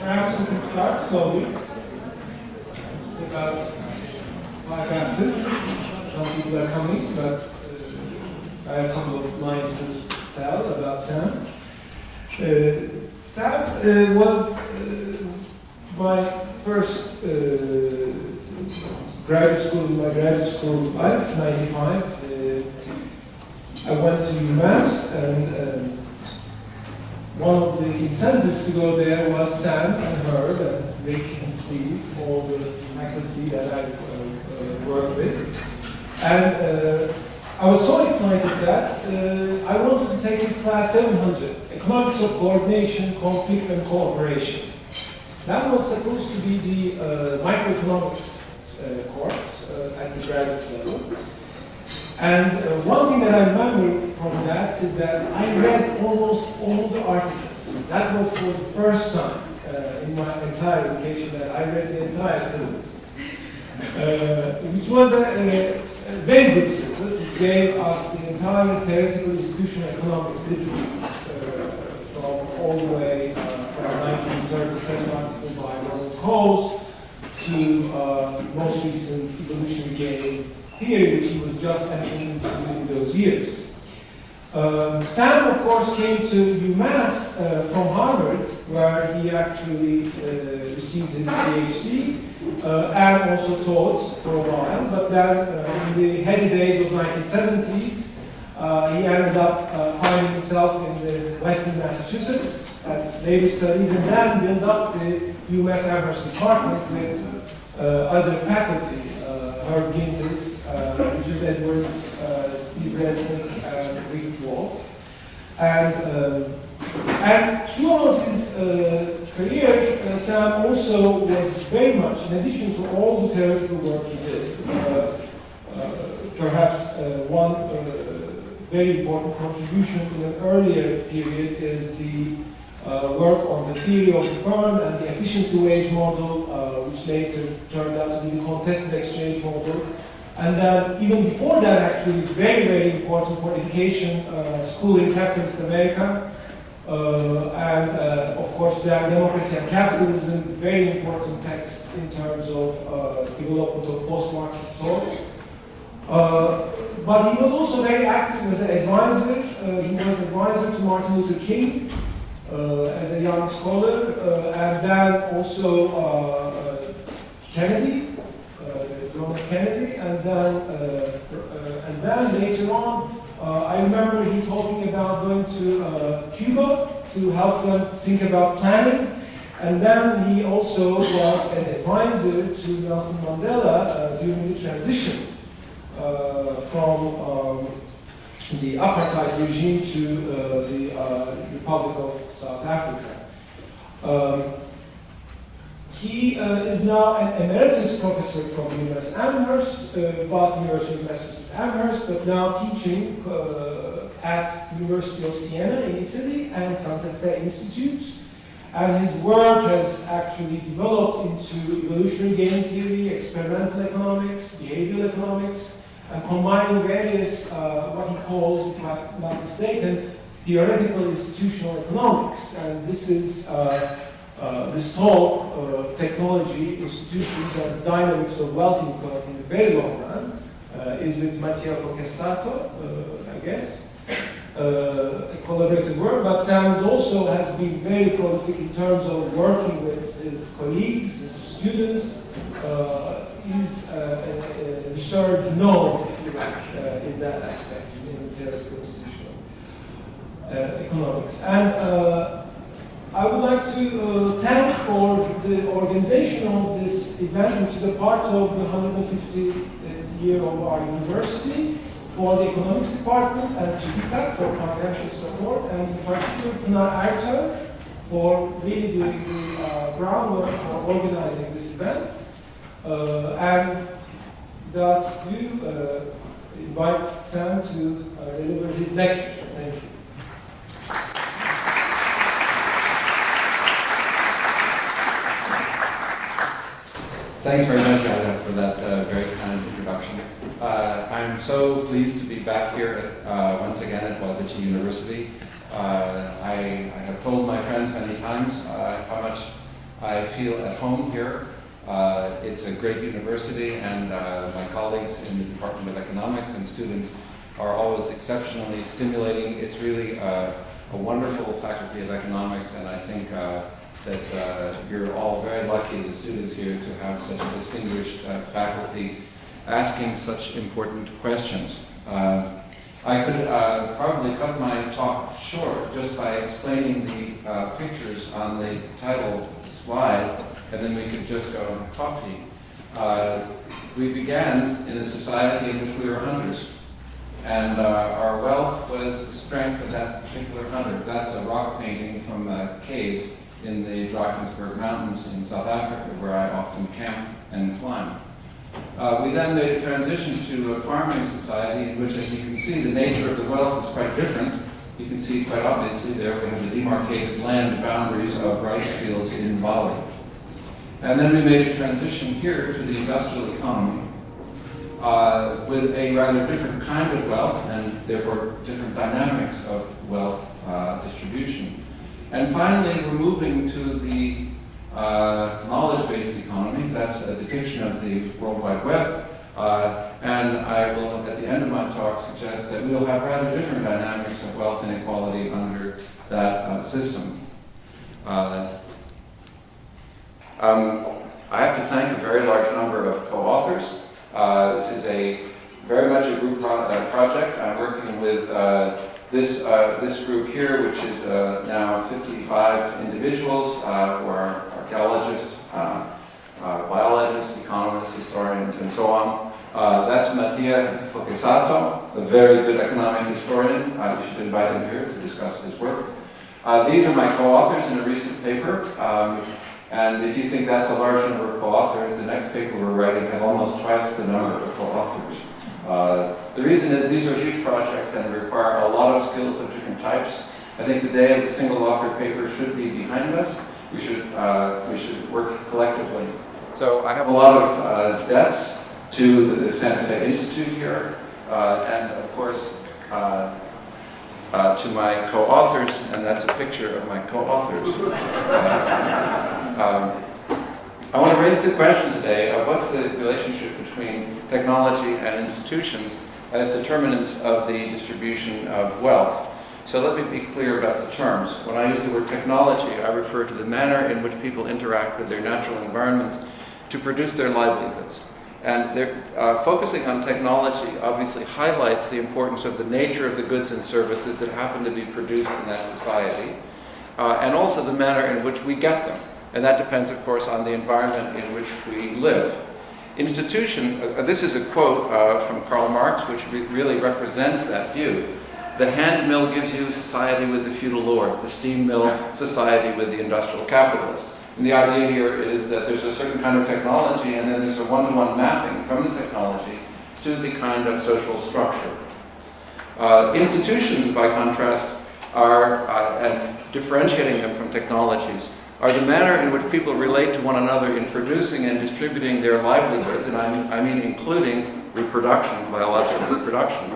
Perhaps we can start slowly. It's about 5 after. Some people are coming, but I have a couple of lines to tell about Sam. Sam was my first graduate school life, 95. I went to UMass, and one of the incentives to go there was Sam and Herb and Rick and Steve, all the faculty that I worked with. And I was so excited that I wanted to take this class 700, Economics of Coordination, Conflict and Cooperation. That was supposed to be the microeconomics course at the graduate level. And one thing that I remember from that is that I read almost all the articles. That was for the first time in my entire education that I read the entire syllabus, which was a very good syllabus. It gave us the entire theoretical institutional economics literature from all the way from 1937 article by Ronald Coase to most recent evolutionary game theory, which he was just entering into in those years. Sam, of course, came to UMass from Harvard, where he actually received his PhD and also taught for a while. But then, in the heady days of 1970s, he ended up finding himself in the Western Massachusetts at labor studies, and then built up the UMass Amherst department with other faculty. Herb Ginters, Richard Edwards, Steve Resnick, and Rick Wolf. And throughout his career, Sam also was very much, in addition to all the theoretical work he did, perhaps one very important contribution in an earlier period is the work on the theory of the firm and the efficiency wage model, which later turned out to be the contested exchange model. And then even before that, actually, very, very important for education, school in capitalist America, and of course, Democracy and Capitalism, very important text in terms of development of post-Marxist thought. But he was also very active as an advisor. He was advisor to Martin Luther King as a young scholar, and then also Kennedy, John F. Kennedy, and then later on, I remember he talking about going to Cuba to help them think about planning, and then he also was an advisor to Nelson Mandela during the transition from the apartheid regime to the Republic of South Africa. He is now an emeritus professor from UMass Amherst, Bath University of Massachusetts Amherst, but now teaching at University of Siena in Italy and Santa Fe Institute. And his work has actually developed into evolutionary game theory, experimental economics, behavioral economics, and combining various, what he calls, if I'm not mistaken, theoretical institutional economics. And this is this talk, Technology, Institutions, and Dynamics of Wealth Inequality in the very long run, is with Mattia Focassato, I guess, a collaborative work. But Sam also has been very prolific in terms of working with his colleagues, his students. He's a research node, if you like, in that aspect, in theoretical institutional economics. And I would like to thank for the organization of this event, which is a part of the 150th year of our university, for the economics department, and Chibita for financial support, and in particular Pınar Ertel for really doing the groundwork for organizing this event. And that you invite Sam to deliver his lecture. Thank you. Thanks very much, Anna, for that very kind introduction. I'm so pleased to be back here once again at Boğaziçi University. I have told my friends many times how much I feel at home here. It's a great university, and my colleagues in the Department of Economics and students are always exceptionally stimulating. It's really a wonderful faculty of economics, and I think that you're all very lucky, the students here, to have such a distinguished faculty asking such important questions. I could probably cut my talk short just by explaining the pictures on the title slide, and then we could just go on coffee. We began in a society in which we were hunters, and our wealth was the strength of that particular hunter. That's a rock painting from a cave in the Drakensberg Mountains in South Africa, where I often camp and climb. We then made a transition to a farming society in which, as you can see, the nature of the wealth is quite different. You can see quite obviously there we have the demarcated land boundaries of rice fields in Bali. And then we made a transition here to the industrial economy with a rather different kind of wealth and therefore different dynamics of wealth distribution. And finally, we're moving to the knowledge-based economy. That's a depiction of the World Wide Web. And I will, at the end of my talk, suggest that we'll have rather different dynamics of wealth inequality under that system. I have to thank a very large number of co-authors. This is very much a group project. I'm working with this group here, which is now 55 individuals who are archaeologists, biologists, economists, historians, and so on. That's Mattia Fochesato, a very good economic historian. You should invite him here to discuss his work. These are my co-authors in a recent paper. And if you think that's a large number of co-authors, the next paper we're writing has almost twice the number of co-authors. The reason is these are huge projects and require a lot of skills of different types. I think the day of the single author paper should be behind us. We should work collectively. So I have a lot of debts to the Santa Fe Institute here, and of course to my co-authors, and that's a picture of my co-authors. I want to raise the question today of what's the relationship between technology and institutions as determinants of the distribution of wealth. So let me be clear about the terms. When I use the word technology, I refer to the manner in which people interact with their natural environments to produce their livelihoods. And focusing on technology obviously highlights the importance of the nature of the goods and services that happen to be produced in that society, and also the manner in which we get them. And that depends, of course, on the environment in which we live. This is a quote from Karl Marx, which really represents that view. The hand mill gives you society with the feudal lord, the steam mill society with the industrial capitalist. And the idea here is that there's a certain kind of technology, and then there's a one-to-one mapping from the technology to the kind of social structure. Institutions, by contrast, and differentiating them from technologies, are the manner in which people relate to one another in producing and distributing their livelihoods, and I mean including reproduction, biological reproduction.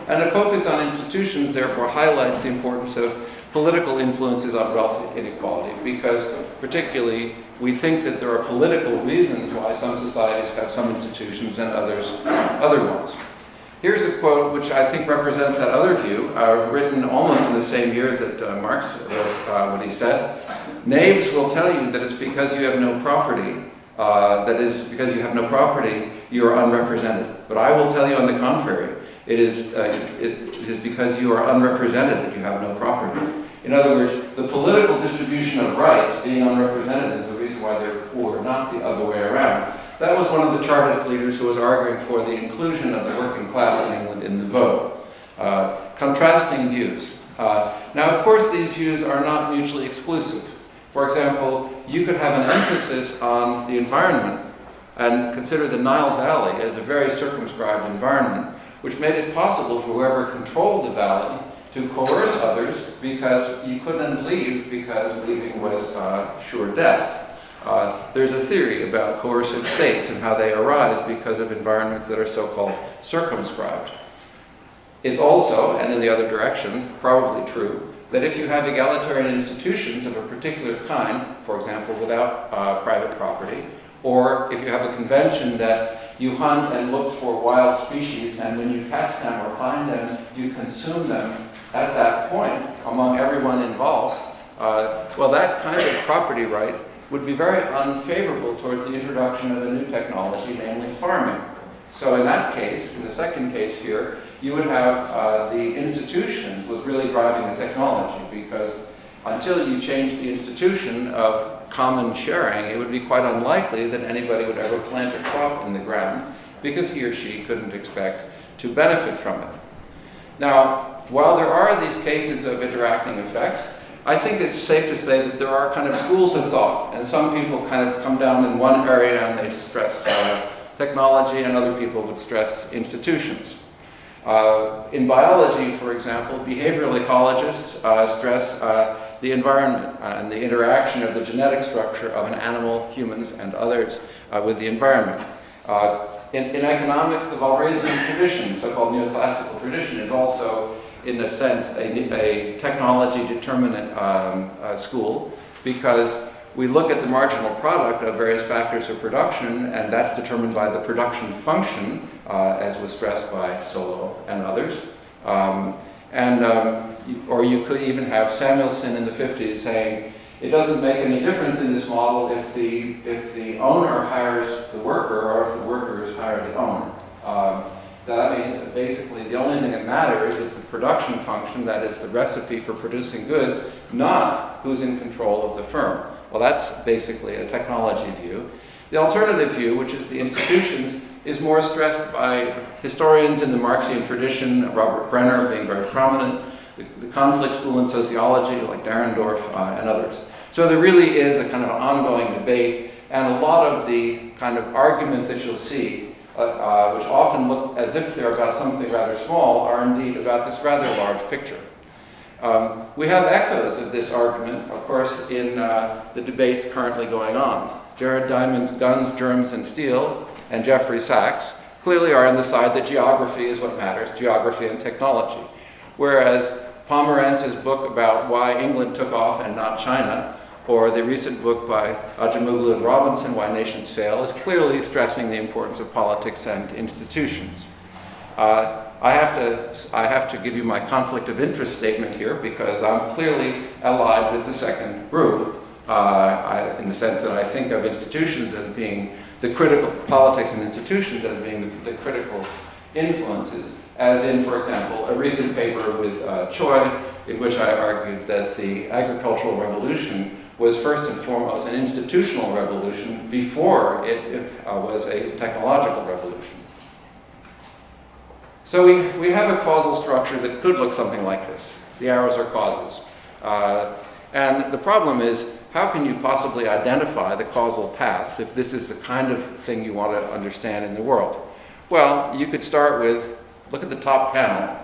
And a focus on institutions, therefore, highlights the importance of political influences on wealth inequality, because particularly we think that there are political reasons why some societies have some institutions and others other ones. Here's a quote which I think represents that other view, written almost in the same year that Marx wrote what he said. Knaves will tell you that it's because you have no property, that is, because you have no property, you are unrepresented. But I will tell you on the contrary, it is because you are unrepresented that you have no property. In other words, the political distribution of rights, being unrepresented, is the reason why they're poor, not the other way around. That was one of the Chartist leaders who was arguing for the inclusion of the working class in England in the vote. Contrasting views. Now, of course, these views are not mutually exclusive. For example, you could have an emphasis on the environment and consider the Nile Valley as a very circumscribed environment, which made it possible for whoever controlled the valley to coerce others because you couldn't leave because leaving was sure death. There's a theory about coercive states and how they arise because of environments that are so-called circumscribed. It's also, and in the other direction, probably true, that if you have egalitarian institutions of a particular kind, for example, without private property, or if you have a convention that you hunt and look for wild species, and when you catch them or find them, you consume them at that point among everyone involved, well, that kind of property right would be very unfavorable towards the introduction of a new technology, namely farming. So in that case, in the second case here, you would have the institutions was really driving the technology, because until you change the institution of common sharing, it would be quite unlikely that anybody would ever plant a crop in the ground, because he or she couldn't expect to benefit from it. Now, while there are these cases of interacting effects, I think it's safe to say that there are kind of schools of thought, and some people kind of come down in one area and they stress technology, and other people would stress institutions. In biology, for example, behavioral ecologists stress the environment and the interaction of the genetic structure of an animal, humans, and others with the environment. In economics, the Walrasian tradition, so-called neoclassical tradition, is also, in a sense, a technology determinant school, because we look at the marginal product of various factors of production, and that's determined by the production function, as was stressed by Solow and others. Or you could even have Samuelson in the 50s saying, it doesn't make any difference in this model if the owner hires the worker, or if the workers hire the owner. That means that basically the only thing that matters is the production function, that is the recipe for producing goods, not who's in control of the firm. Well, that's basically a technology view. The alternative view, which is the institutions, is more stressed by historians in the Marxian tradition, Robert Brenner being very prominent, the conflict school in sociology like Dahrendorf and others. So there really is a kind of ongoing debate, and a lot of the kind of arguments that you'll see, which often look as if they're about something rather small, are indeed about this rather large picture. We have echoes of this argument, of course, in the debates currently going on. Jared Diamond's Guns, Germs, and Steel, and Jeffrey Sachs clearly are on the side that geography is what matters, geography and technology. Whereas Pomerantz's book about why England took off and not China, or the recent book by Acemoglu and Robinson, Why Nations Fail, is clearly stressing the importance of politics and institutions. I have to give you my conflict of interest statement here, because I'm clearly allied with the second group, in the sense that I think of institutions as being the critical, politics and institutions as being the critical influences, as in, for example, a recent paper with Choi, in which I argued that the agricultural revolution was first and foremost an institutional revolution before it was a technological revolution. So we have a causal structure that could look something like this. The arrows are causes. And the problem is, how can you possibly identify the causal paths if this is the kind of thing you want to understand in the world? Well, you could start with, look at the top panel.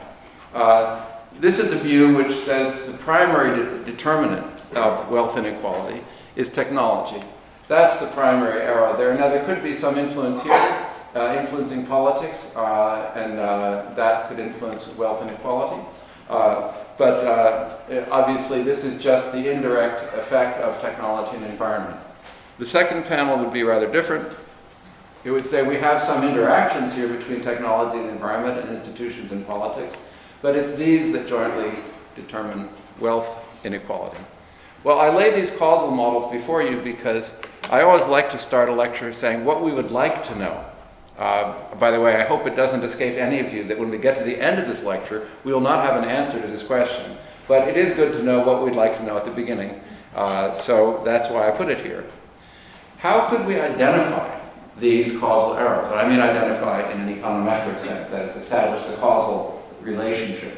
This is a view which says the primary determinant of wealth inequality is technology. That's the primary arrow there. Now, there could be some influence here, influencing politics, and that could influence wealth inequality. But obviously, this is just the indirect effect of technology and environment. The second panel would be rather different. It would say we have some interactions here between technology and environment and institutions and politics, but it's these that jointly determine wealth inequality. Well, I lay these causal models before you because I always like to start a lecture saying what we would like to know. By the way, I hope it doesn't escape any of you that when we get to the end of this lecture, we will not have an answer to this question. But it is good to know what we'd like to know at the beginning. So that's why I put it here. How could we identify these causal arrows? And I mean identify in an econometric sense, that is, establish a causal relationship.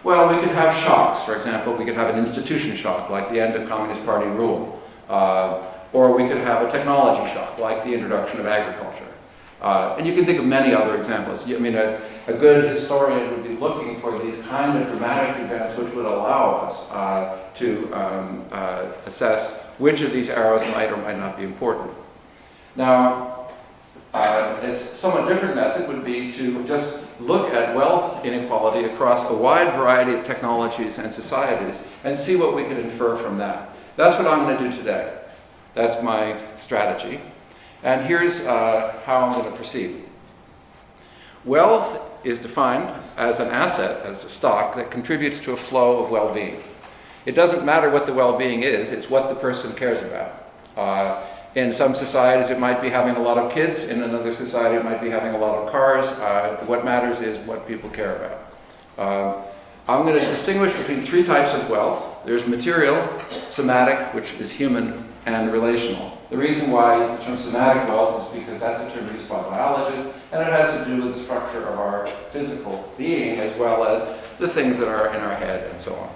Well, we could have shocks. For example, we could have an institution shock, like the end of Communist Party rule. Or we could have a technology shock, like the introduction of agriculture. And you can think of many other examples. I mean, a good historian would be looking for these kind of dramatic events which would allow us to assess which of these arrows might or might not be important. Now, as somewhat different method would be to just look at wealth inequality across a wide variety of technologies and societies and see what we can infer from that. That's what I'm going to do today. That's my strategy. And here's how I'm going to proceed. Wealth is defined as an asset, as a stock, that contributes to a flow of well-being. It doesn't matter what the well-being is, it's what the person cares about. In some societies, it might be having a lot of kids. In another society, it might be having a lot of cars. What matters is what people care about. I'm going to distinguish between three types of wealth. There's material, somatic, which is human, and relational. The reason why I use the term somatic wealth is because that's a term used by biologists, and it has to do with the structure of our physical being as well as the things that are in our head and so on.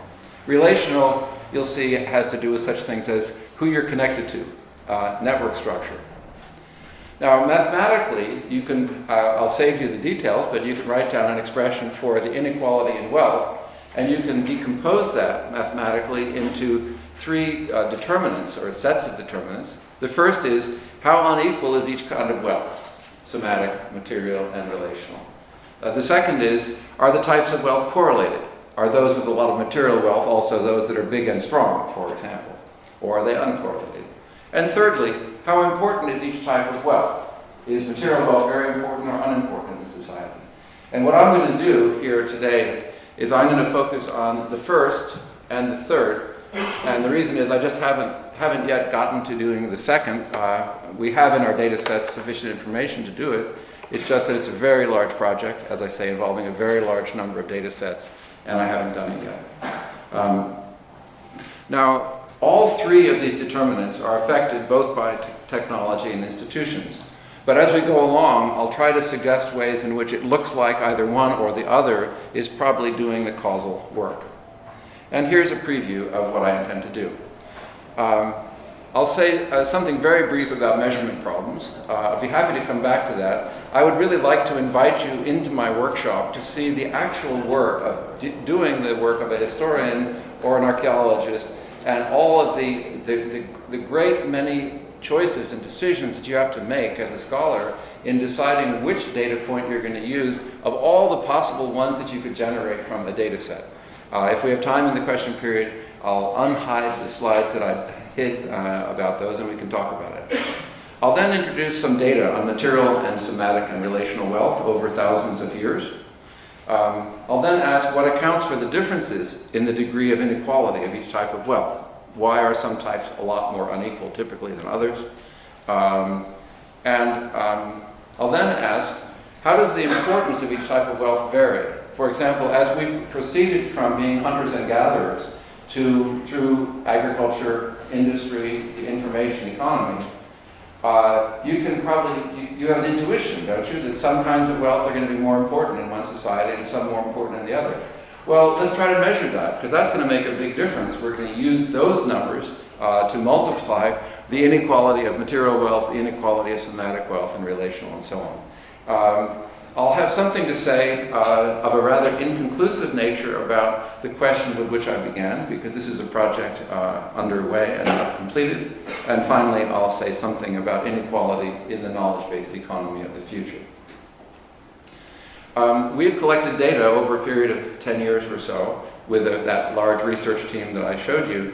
Relational, you'll see, has to do with such things as who you're connected to, network structure. Now, mathematically, you can, I'll save you the details, but you can write down an expression for the inequality in wealth, and you can decompose that mathematically into three determinants, or sets of determinants. The first is, how unequal is each kind of wealth? Somatic, material, and relational. The second is, are the types of wealth correlated? Are those with a lot of material wealth also those that are big and strong, for example? Or are they uncorrelated? And thirdly, how important is each type of wealth? Is material wealth very important or unimportant in society? And what I'm going to do here today is I'm going to focus on the first and the third. And the reason is I just haven't yet gotten to doing the second. We have in our data sets sufficient information to do it. It's just that it's a very large project, as I say, involving a very large number of data sets, and I haven't done it yet. Now, all three of these determinants are affected both by technology and institutions. But as we go along, I'll try to suggest ways in which it looks like either one or the other is probably doing the causal work. And here's a preview of what I intend to do. I'll say something very brief about measurement problems. I'll be happy to come back to that. I would really like to invite you into my workshop to see the actual work of doing the work of a historian or an archaeologist, and all of the great many choices and decisions that you have to make as a scholar in deciding which data point you're going to use of all the possible ones that you could generate from a data set. If we have time in the question period, I'll unhide the slides that I hid about those, and we can talk about it. I'll then introduce some data on material and somatic and relational wealth over thousands of years. I'll then ask what accounts for the differences in the degree of inequality of each type of wealth. Why are some types a lot more unequal typically than others? I'll then ask, how does the importance of each type of wealth vary? For example, as we proceeded from being hunters and gatherers through agriculture, industry, the information economy, you have an intuition, don't you, that some kinds of wealth are going to be more important in one society and some more important in the other. Well, let's try to measure that, because that's going to make a big difference. We're going to use those numbers to multiply the inequality of material wealth, the inequality of somatic wealth, and relational, and so on. I'll have something to say of a rather inconclusive nature about the question with which I began, because this is a project underway and not completed. And finally, I'll say something about inequality in the knowledge-based economy of the future. We've collected data over a period of 10 years or so with that large research team that I showed you.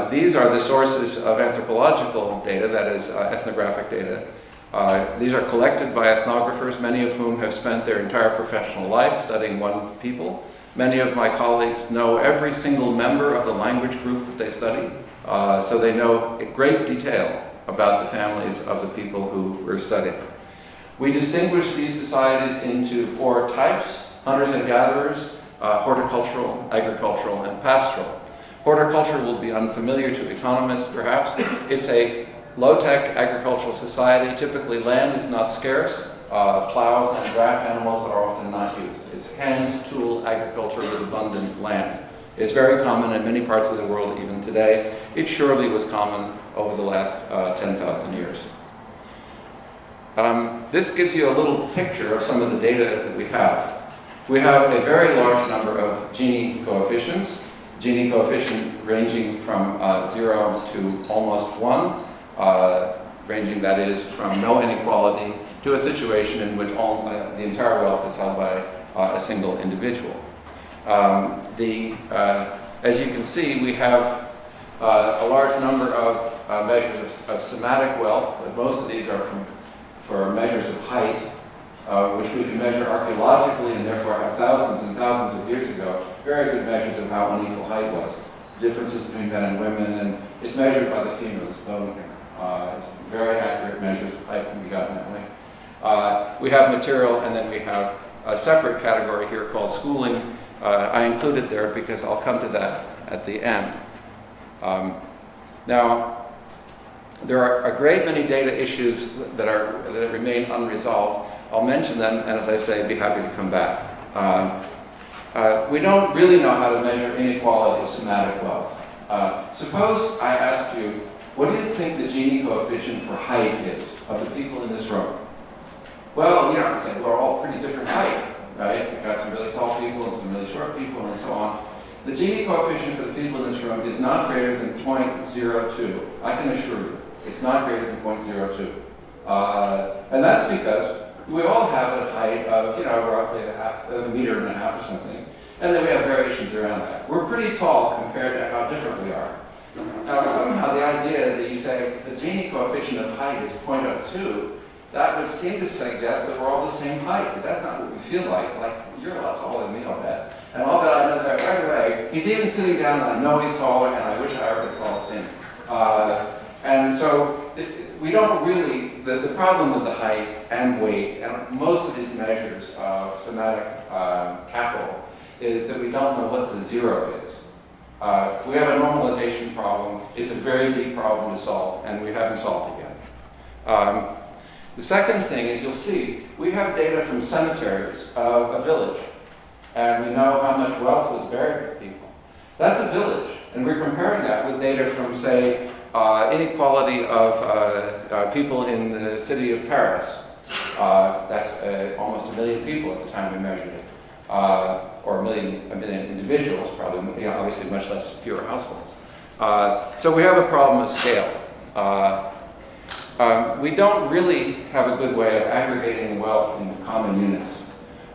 These are the sources of anthropological data, that is ethnographic data. These are collected by ethnographers, many of whom have spent their entire professional life studying one people. Many of my colleagues know every single member of the language group that they study, so they know in great detail about the families of the people who we're studying. We distinguish these societies into four types: hunters and gatherers, horticultural, agricultural, and pastoral. Horticulture will be unfamiliar to economists, perhaps. It's a low-tech agricultural society. Typically, land is not scarce. Plows and draft animals are often not used. It's hand-tool agriculture with abundant land. It's very common in many parts of the world even today. It surely was common over the last 10,000 years. This gives you a little picture of some of the data that we have. We have a very large number of Gini coefficients. Gini coefficient ranging from 0 to almost 1. ranging, that is, from no inequality to a situation in which the entire wealth is held by a single individual. As you can see, we have a large number of measures of somatic wealth, but most of these are for measures of height, which we can measure archaeologically and therefore have thousands and thousands of years ago, very good measures of how unequal height was. Differences between men and women, and it's measured by the femur's bone here. It's very accurate measures of height can be gotten that way. We have material, and then we have a separate category here called schooling. I included there because I'll come to that at the end. Now, there are a great many data issues that remain unresolved. I'll mention them, and as I say, be happy to come back. We don't really know how to measure inequality of somatic wealth. Suppose I asked you, what do you think the Gini coefficient for height is of the people in this room? Well, you know, I say we're all pretty different height, right? We've got some really tall people and some really short people and so on. The Gini coefficient for the people in this room is not greater than 0.02. I can assure you, it's not greater than 0.02. And that's because we all have a height of, you know, roughly a meter and a half or something. And then we have variations around that. We're pretty tall compared to how different we are. Now, somehow the idea that you say the Gini coefficient of height is 0.02, that would seem to suggest that we're all the same height, but that's not what we feel like. Like, you're a lot taller than me, I'll bet. And I'll bet I know that right away. He's even sitting down and I know he's taller and I wish I were as tall as him. And so we don't really, the problem with the height and weight and most of these measures of somatic capital is that we don't know what the zero is. We have a normalization problem. It's a very big problem to solve, and we haven't solved it yet. The second thing is, you'll see, we have data from cemeteries of a village, and we know how much wealth was buried with people. That's a village, and we're comparing that with data from, say, inequality of people in the city of Paris. That's almost 1 million people at the time we measured it. Or a million individuals, probably, you know, obviously much fewer households. So we have a problem of scale. We don't really have a good way of aggregating wealth into common units.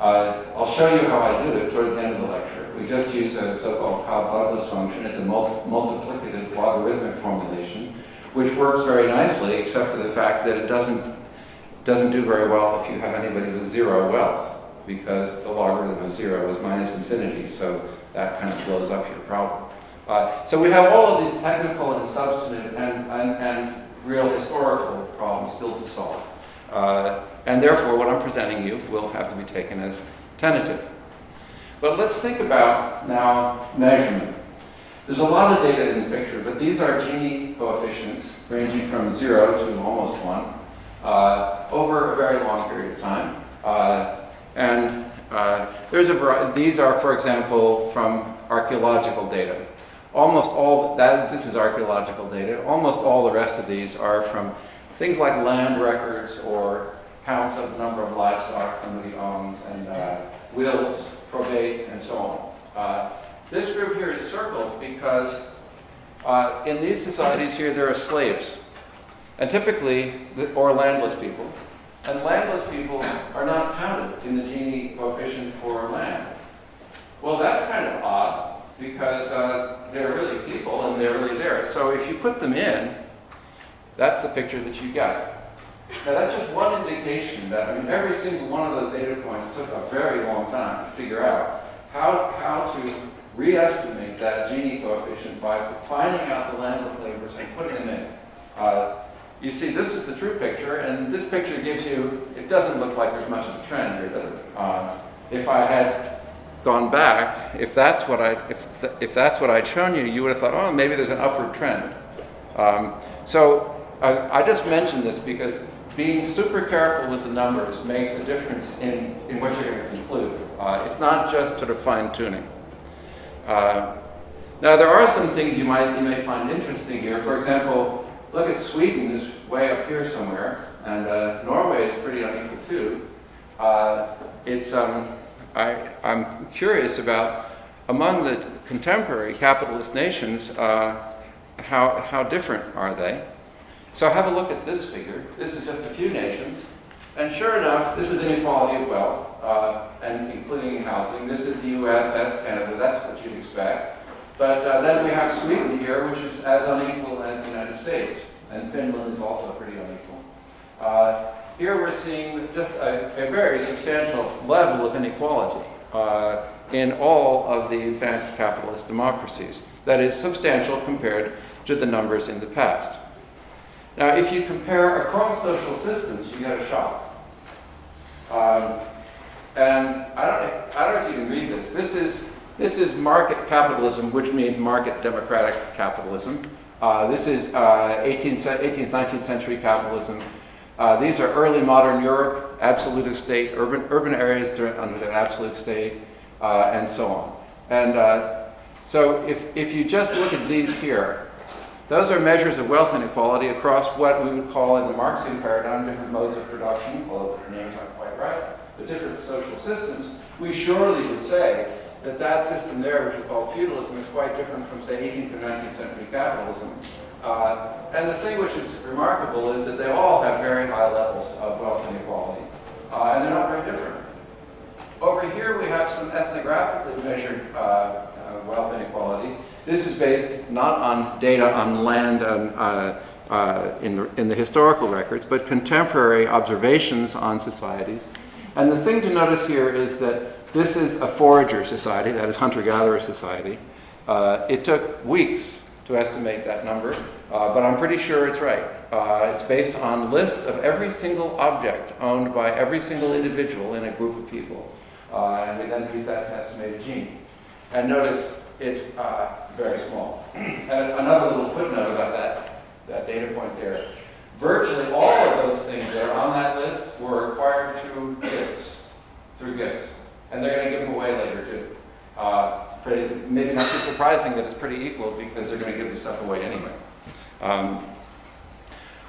I'll show you how I do it towards the end of the lecture. We just use a so-called Cobb-Douglas function. It's a multiplicative logarithmic formulation, which works very nicely, except for the fact that it doesn't do very well if you have anybody with zero wealth, because the logarithm of zero is minus infinity, so that kind of blows up your problem. So we have all of these technical and substantive and real historical problems still to solve. And therefore, what I'm presenting you will have to be taken as tentative. But let's think about now measurement. There's a lot of data in the picture, but these are Gini coefficients ranging from 0 to almost 1 over a very long period of time. There's a variety. These are, for example, from archaeological data. Almost all that, this is archaeological data. Almost all the rest of these are from things like land records or counts of the number of livestock somebody owns, and wills, probate, and so on. This group here is circled because in these societies here there are slaves, and typically, or landless people. And landless people are not counted in the Gini coefficient for land. Well, that's kind of odd, because they're really people and they're really there. So if you put them in, that's the picture that you get. Now that's just one indication that, I mean, every single one of those data points took a very long time to figure out how to re-estimate that Gini coefficient by finding out the landless laborers and putting them in. You see, this is the true picture, and this picture gives you, it doesn't look like there's much of a trend here, does it? If I had gone back, if that's what I'd shown you, you would have thought, oh, maybe there's an upward trend. So I just mentioned this because being super careful with the numbers makes a difference in what you're going to conclude. It's not just sort of fine-tuning. Now, there are some things you may find interesting here. For example, look at Sweden is way up here somewhere, and Norway is pretty unequal too. I'm curious about, among the contemporary capitalist nations, how different are they? So have a look at this figure. This is just a few nations. And sure enough, this is inequality of wealth, and including housing. This is the US, that's Canada, that's what you'd expect. But then we have Sweden here, which is as unequal as the United States. And Finland is also pretty unequal. Here we're seeing just a very substantial level of inequality in all of the advanced capitalist democracies. That is substantial compared to the numbers in the past. Now, if you compare across social systems, you get a shock. And I don't know if you can read this. This is market capitalism, which means market democratic capitalism. This is 18th, 19th century capitalism. These are early modern Europe, absolute state, urban areas under the absolute state, and so on. And so if you just look at these here, those are measures of wealth inequality across what we would call in the Marxian paradigm different modes of production, although their names aren't quite right, but different social systems. We surely would say that that system there, which is called feudalism, is quite different from, say, 18th or 19th century capitalism. And the thing which is remarkable is that they all have very high levels of wealth inequality, and they're not very different. Over here we have some ethnographically measured wealth inequality. This is based not on data on land in the historical records, but contemporary observations on societies. And the thing to notice here is that this is a forager society, that is hunter-gatherer society. It took weeks to estimate that number, but I'm pretty sure it's right. It's based on lists of every single object owned by every single individual in a group of people. And we then use that to estimate a gene. And notice it's very small. And another little footnote about that data point there. Virtually all of those things that are on that list were acquired through gifts. And they're going to give them away later too. Maybe not too surprising that it's pretty equal because they're going to give this stuff away anyway.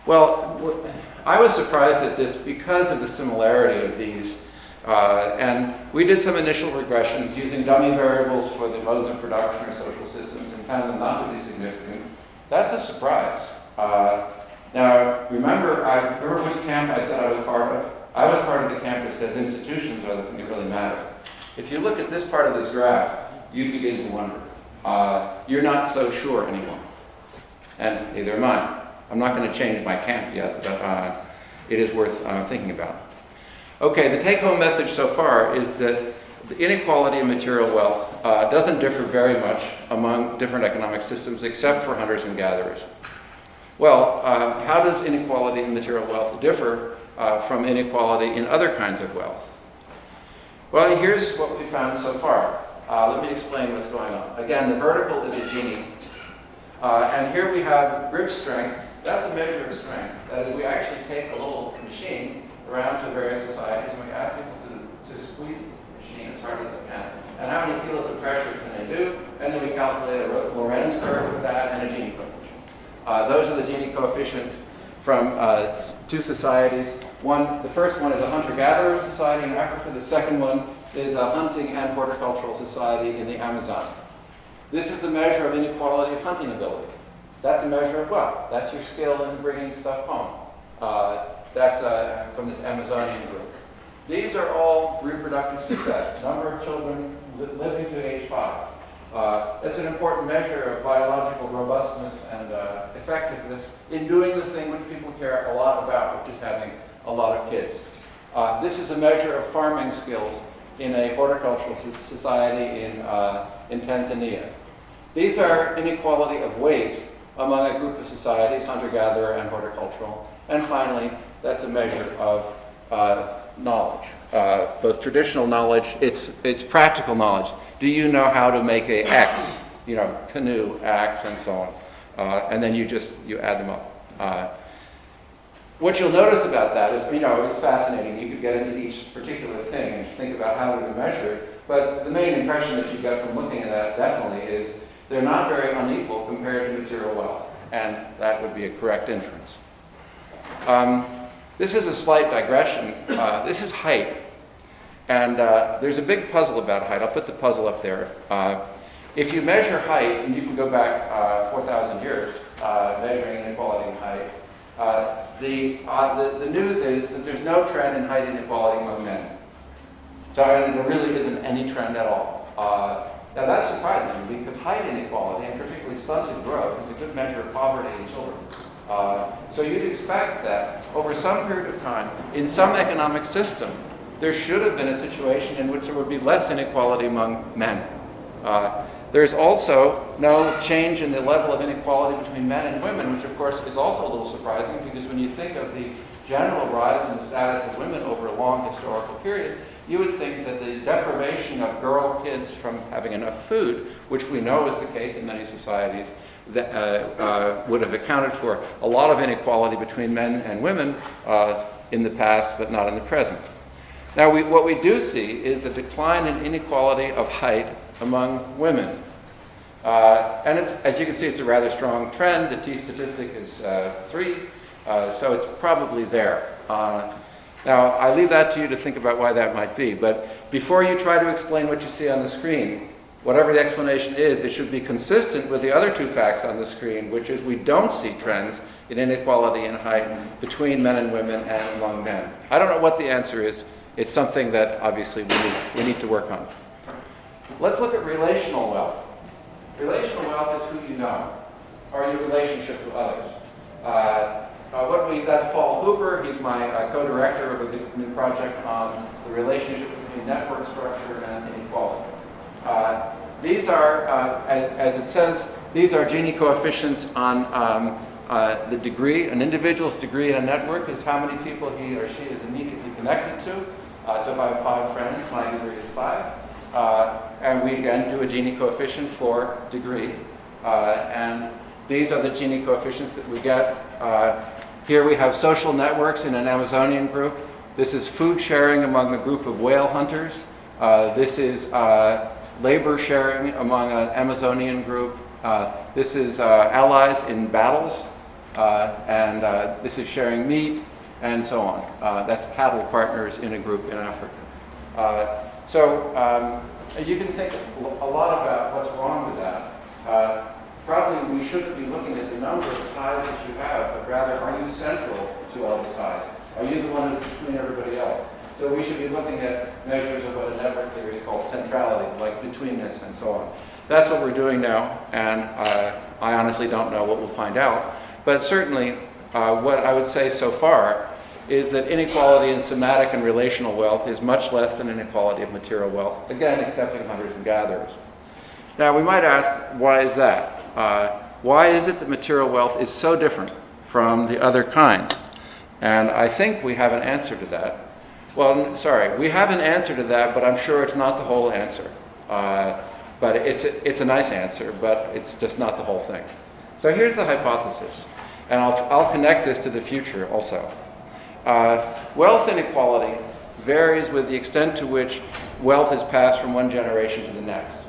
Well, I was surprised at this because of the similarity of these. And we did some initial regressions using dummy variables for the modes of production or social systems and found them not to be significant. That's a surprise. Now, remember which camp I said I was part of? I was part of the camp that says institutions are the thing that really matter. If you look at this part of this graph, you begin to wonder. You're not so sure anymore. And neither am I. I'm not going to change my camp yet, but it is worth thinking about. Okay, the take-home message so far is that the inequality in material wealth doesn't differ very much among different economic systems except for hunters and gatherers. Well, how does inequality in material wealth differ from inequality in other kinds of wealth? Well, here's what we found so far. Let me explain what's going on. Again, the vertical is a Gini. And here we have grip strength. That's a measure of strength. That is, we actually take a little machine around to various societies and we ask people to squeeze the machine as hard as they can. And how many kilos of pressure can they do? And then we calculate a Lorenz curve with that and a Gini coefficient. Those are the Gini coefficients from two societies. The first one is a hunter-gatherer society in Africa. The second one is a hunting and horticultural society in the Amazon. This is a measure of inequality of hunting ability. That's a measure of wealth. That's your skill in bringing stuff home. That's from this Amazonian group. These are all reproductive success, number of children living to age 5. That's an important measure of biological robustness and effectiveness in doing the thing which people care a lot about, which is having a lot of kids. This is a measure of farming skills in a horticultural society in Tanzania. These are inequality of weight among a group of societies, hunter-gatherer and horticultural. And finally, that's a measure of knowledge, both traditional knowledge, it's practical knowledge. Do you know how to make a X, canoe, axe, and so on? And then you add them up. What you'll notice about that is, it's fascinating. You could get into each particular thing and think about how to measure it. But the main impression that you get from looking at that definitely is they're not very unequal compared to material wealth. And that would be a correct inference. This is a slight digression. This is height. And there's a big puzzle about height. I'll put the puzzle up there. If you measure height, and you can go back 4,000 years measuring inequality in height, The news is that there's no trend in height inequality among men. So there really isn't any trend at all. Now that's surprising because height inequality, and particularly stunted growth, is a good measure of poverty in children. So you'd expect that over some period of time, in some economic system, there should have been a situation in which there would be less inequality among men. There's also no change in the level of inequality between men and women, which of course is also a little surprising because when you think of the general rise in the status of women over a long historical period, you would think that the deprivation of girl kids from having enough food, which we know is the case in many societies, that would have accounted for a lot of inequality between men and women in the past, but not in the present. Now, what we do see is a decline in inequality of height among women. And it's, as you can see, it's a rather strong trend. The T statistic is 3, so it's probably there. Now, I leave that to you to think about why that might be. But before you try to explain what you see on the screen, whatever the explanation is, it should be consistent with the other 2 facts on the screen, which is we don't see trends in inequality in height between men and women and among men. I don't know what the answer is. It's something that obviously we need to work on. Let's look at relational wealth. Relational wealth is who you know, or your relationships with others. That's Paul Hooper. He's my co-director of a new project on the relationship between network structure and inequality. These are, as it says, these are Gini coefficients on the degree. An individual's degree in a network is how many people he or she is immediately connected to. So if I have 5 friends, my degree is 5. And we again do a Gini coefficient for degree. And these are the Gini coefficients that we get. Here we have social networks in an Amazonian group. This is food sharing among a group of whale hunters. This is labor sharing among an Amazonian group. This is allies in battles. And this is sharing meat, and so on. That's cattle partners in a group in Africa. So you can think a lot about what's wrong with that. Probably we shouldn't be looking at the number of ties that you have, but rather, are you central to all the ties? Are you the one who's between everybody else? So we should be looking at measures of what a network theory is called centrality, like betweenness and so on. That's what we're doing now, and I honestly don't know what we'll find out. But certainly, what I would say so far is that inequality in somatic and relational wealth is much less than inequality of material wealth, again, excepting hunters and gatherers. Now, we might ask, why is that? Why is it that material wealth is so different from the other kinds? And I think we have an answer to that. Well, sorry, we have an answer to that, but I'm sure it's not the whole answer. But it's a nice answer, but it's just not the whole thing. So here's the hypothesis, and I'll connect this to the future also. Wealth inequality varies with the extent to which wealth is passed from one generation to the next.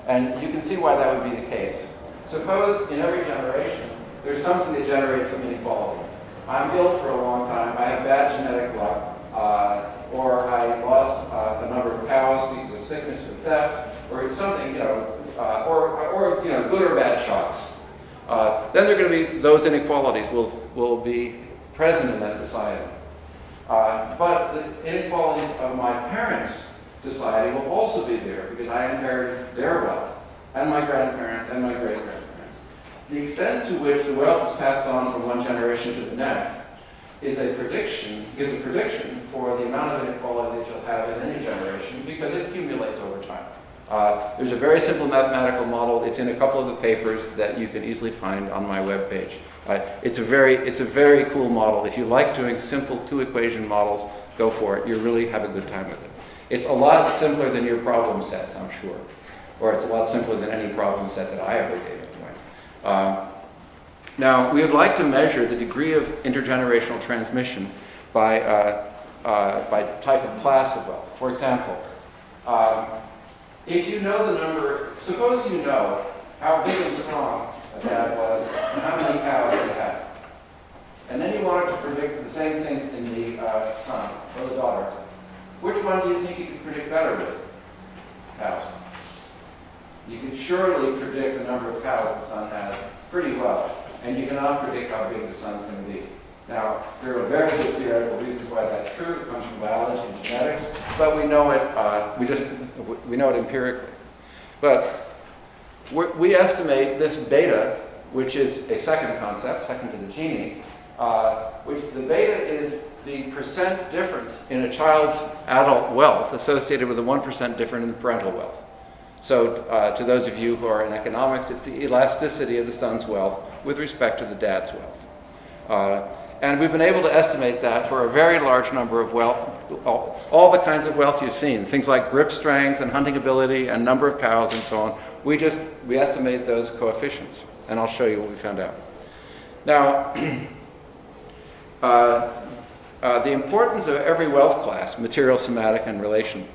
And you can see why that would be the case. Suppose in every generation, there's something that generates some inequality. I'm ill for a long time, I have bad genetic luck, or I lost a number of cows because of sickness or theft, or something, or good or bad shocks. Then there are going to be those inequalities will be present in that society. But the inequalities of my parents' society will also be there because I inherited their wealth, and my grandparents and my great-grandparents. The extent to which the wealth is passed on from one generation to the next gives a prediction for the amount of inequality that you'll have in any generation because it accumulates over time. There's a very simple mathematical model. It's in a couple of the papers that you can easily find on my webpage. It's a very cool model. If you like doing simple 2-equation models, go for it. You really have a good time with it. It's a lot simpler than your problem sets, I'm sure. Or it's a lot simpler than any problem set that I ever gave anyway. Now, we would like to measure the degree of intergenerational transmission by type of class of wealth. For example, if you know the number, suppose you know how big and strong a dad was and how many cows he had. And then you wanted to predict the same things in the son or the daughter. Which one do you think you could predict better with? Cows. You can surely predict the number of cows the son has pretty well. And you cannot predict how big the son's going to be. Now, there are very good theoretical reasons why that's true. It comes from biology and genetics, but we know it. We know it empirically. But we estimate this beta, which is a second concept, second to the Gini, which the beta is the percent difference in a child's adult wealth associated with a 1% difference in parental wealth. So to those of you who are in economics, it's the elasticity of the son's wealth with respect to the dad's wealth. And we've been able to estimate that for a very large number of wealth, all the kinds of wealth you've seen, things like grip strength and hunting ability and number of cows and so on. We estimate those coefficients, and I'll show you what we found out. Now, the importance of every wealth class, material, somatic, and relation,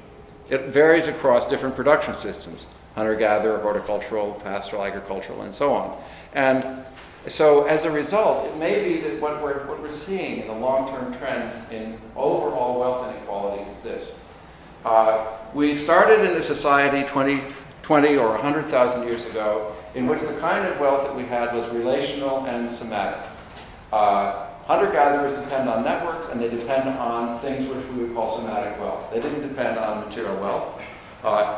it varies across different production systems, hunter-gatherer, horticultural, pastoral, agricultural, and so on. And so as a result, it may be that what we're seeing in the long-term trends in overall wealth inequality is this. We started in a society 20 or 100,000 years ago in which the kind of wealth that we had was relational and somatic. Hunter-gatherers depend on networks, and they depend on things which we would call somatic wealth. They didn't depend on material wealth.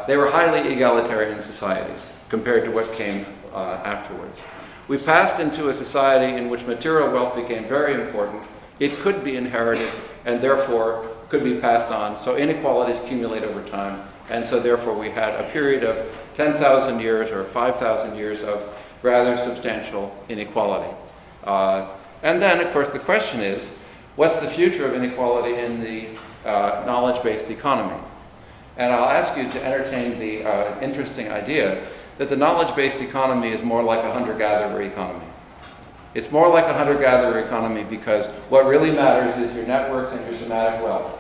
They were highly egalitarian societies compared to what came afterwards. We passed into a society in which material wealth became very important. It could be inherited and therefore could be passed on. So inequalities accumulate over time. And so therefore we had a period of 10,000 years or 5,000 years of rather substantial inequality. And then, of course, the question is, what's the future of inequality in the knowledge-based economy? And I'll ask you to entertain the interesting idea that the knowledge-based economy is more like a hunter-gatherer economy. It's more like a hunter-gatherer economy because what really matters is your networks and your somatic wealth.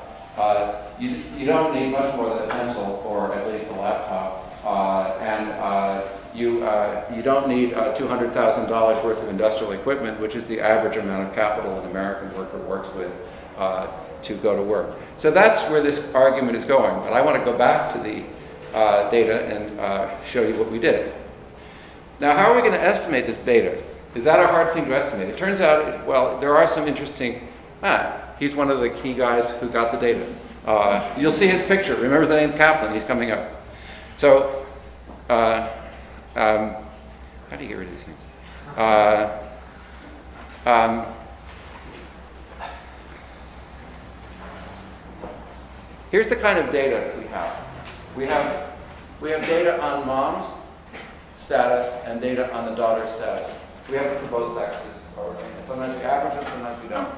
You don't need much more than a pencil or at least a laptop. You don't need $200,000 worth of industrial equipment, which is the average amount of capital an American worker works with to go to work. So that's where this argument is going. But I want to go back to the data and show you what we did. Now, how are we going to estimate this beta? Is that a hard thing to estimate? It turns out, well, there are some interesting, he's one of the key guys who got the data. You'll see his picture. Remember the name Kaplan, he's coming up. So, how do you get rid of these things? Here's the kind of data we have. We have data on mom's status and data on the daughter's status. We have it for both sexes. And sometimes we average them, sometimes we don't.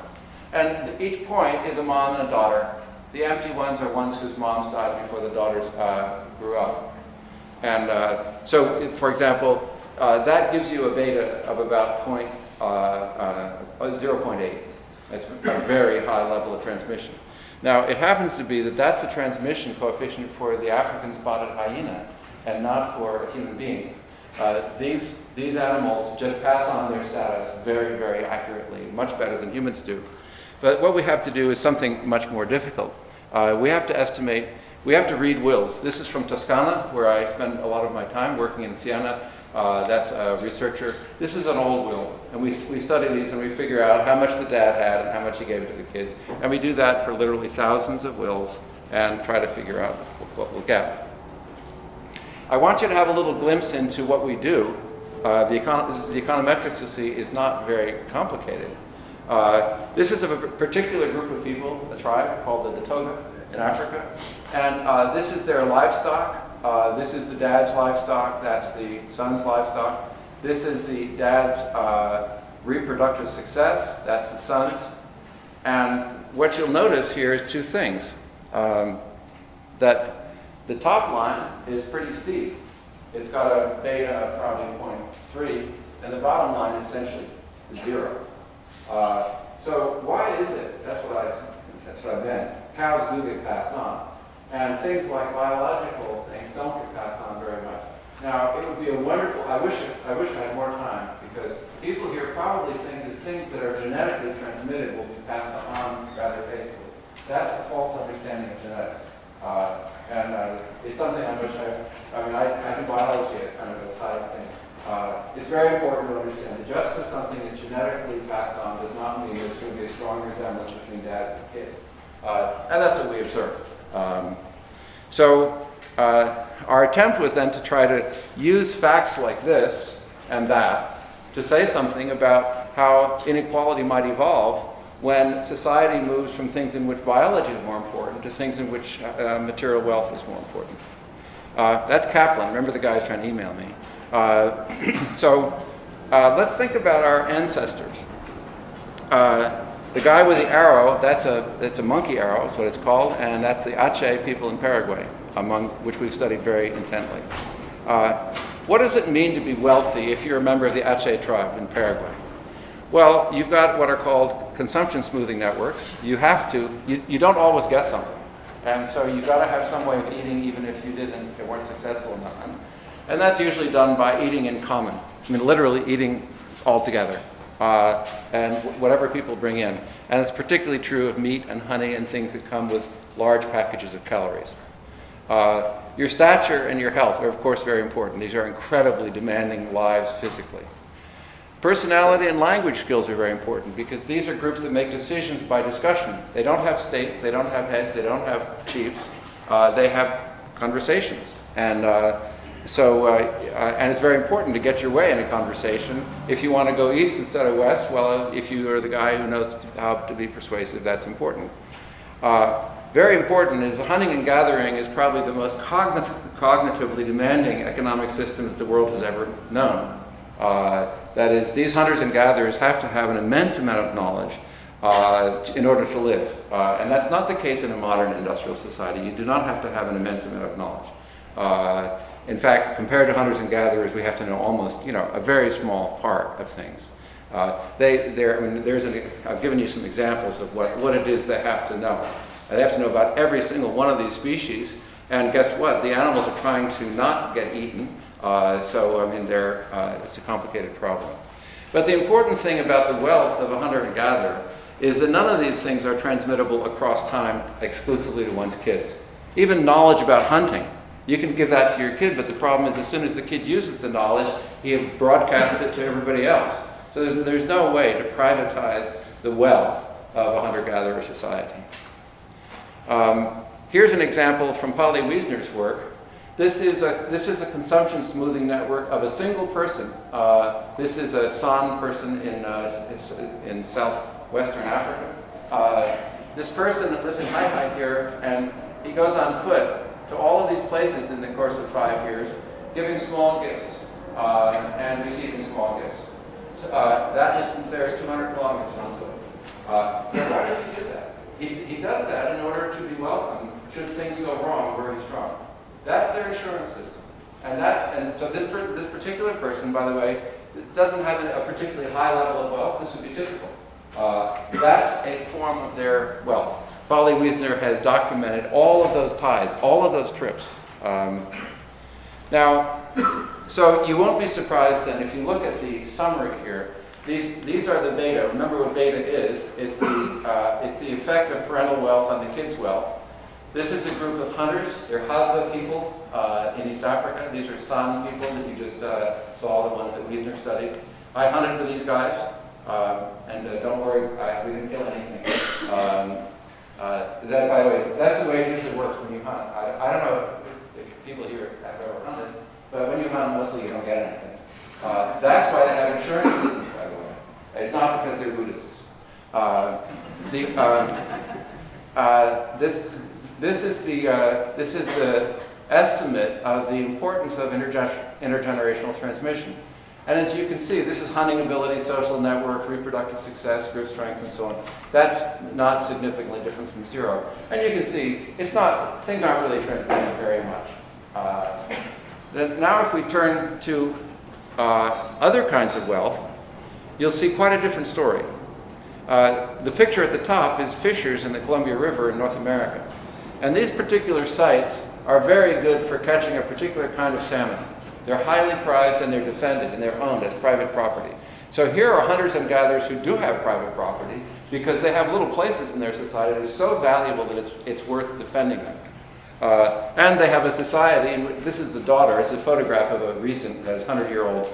And each point is a mom and a daughter. The empty ones are ones whose moms died before the daughters grew up. And so, for example, that gives you a beta of about 0.8. That's a very high level of transmission. Now, it happens to be that that's the transmission coefficient for the African spotted hyena and not for a human being. These animals just pass on their status very, very accurately, much better than humans do. But what we have to do is something much more difficult. We have to estimate, we have to read wills. This is from Toscana, where I spend a lot of my time working in Siena. That's a researcher. This is an old will, and we study these and we figure out how much the dad had and how much he gave it to the kids. And we do that for literally thousands of wills and try to figure out what we'll get. I want you to have a little glimpse into what we do. The econometrics, you see, is not very complicated. This is a particular group of people, a tribe called the Datoga in Africa. And this is their livestock. This is the dad's livestock. That's the son's livestock. This is the dad's reproductive success. That's the son's. And what you'll notice here is two things. That the top line is pretty steep. It's got a beta of probably 0.3, and the bottom line is essentially 0. So why is it? That's what I meant. Cows do get passed on. And things like biological things don't get passed on very much. Now, it would be a wonderful, I wish I had more time, because people here probably think that things that are genetically transmitted will be passed on rather faithfully. That's a false understanding of genetics. And it's something on which I do biology as kind of a side thing. It's very important to understand that just because something is genetically passed on does not mean there's going to be a strong resemblance between dads and kids. And that's what we observed. Our attempt was then to try to use facts like this and that to say something about how inequality might evolve when society moves from things in which biology is more important to things in which material wealth is more important. That's Kaplan. Remember the guy who's trying to email me. Let's think about our ancestors. The guy with the arrow, that's a monkey arrow, is what it's called, and that's the Ache people in Paraguay, among which we've studied very intently. What does it mean to be wealthy if you're a member of the Ache tribe in Paraguay? Well, you've got what are called consumption smoothing networks. You don't always get something. And so you've got to have some way of eating even if you weren't successful in that. And that's usually done by eating in common. I mean, literally eating all together. And whatever people bring in. And it's particularly true of meat and honey and things that come with large packages of calories. Your stature and your health are, of course, very important. These are incredibly demanding lives physically. Personality and language skills are very important because these are groups that make decisions by discussion. They don't have states, they don't have heads, they don't have chiefs. They have conversations. And it's very important to get your way in a conversation. If you want to go east instead of west, well, if you are the guy who knows how to be persuasive, that's important. Very important is hunting and gathering is probably the most cognitively demanding economic system that the world has ever known. That is, these hunters and gatherers have to have an immense amount of knowledge in order to live. And that's not the case in a modern industrial society. You do not have to have an immense amount of knowledge. In fact, compared to hunters and gatherers, we have to know almost, a very small part of things. I've given you some examples of what it is they have to know. They have to know about every single one of these species. And guess what? The animals are trying to not get eaten. It's a complicated problem. But the important thing about the wealth of a hunter and gatherer is that none of these things are transmittable across time exclusively to one's kids. Even knowledge about hunting, you can give that to your kid, but the problem is as soon as the kid uses the knowledge, he broadcasts it to everybody else. So there's no way to privatize the wealth of a hunter-gatherer society. Here's an example from Polly Wiesner's work. This is a consumption smoothing network of a single person. This is a San person in southwestern Africa. This person lives in Hai here, and he goes on foot to all of these places in the course of 5 years, giving small gifts and receiving small gifts. That distance there is 200 kilometers on foot. Why does he do that? He does that in order to be welcome should things go wrong where he's from. That's their insurance system. And so this particular person, by the way, doesn't have a particularly high level of wealth. This would be typical. That's a form of their wealth. Polly Wiesner has documented all of those ties, all of those trips. So you won't be surprised then if you look at the summary here. These are the beta. Remember what beta is. It's the effect of parental wealth on the kid's wealth. This is a group of hunters. They're Hadza people in East Africa. These are San people that you just saw, the ones that Wiesner studied. I hunted with these guys, and don't worry, we didn't kill anything. That, by the way, that's the way it usually works when you hunt. I don't know if people here have ever hunted, but when you hunt, mostly you don't get anything. That's why they have insurance systems, by the way. It's not because they're Buddhists. This is the estimate of the importance of intergenerational transmission. And as you can see, this is hunting ability, social network, reproductive success, group strength, and so on. That's not significantly different from zero. And you can see, things aren't really transmitted very much. Now if we turn to other kinds of wealth, you'll see quite a different story. The picture at the top is fishers in the Columbia River in North America. And these particular sites are very good for catching a particular kind of salmon. They're highly prized and they're defended and they're owned as private property. So here are hunters and gatherers who do have private property because they have little places in their society that are so valuable that it's worth defending them. And they have a society, and this is the daughter. It's a photograph of a recent, 100-year-old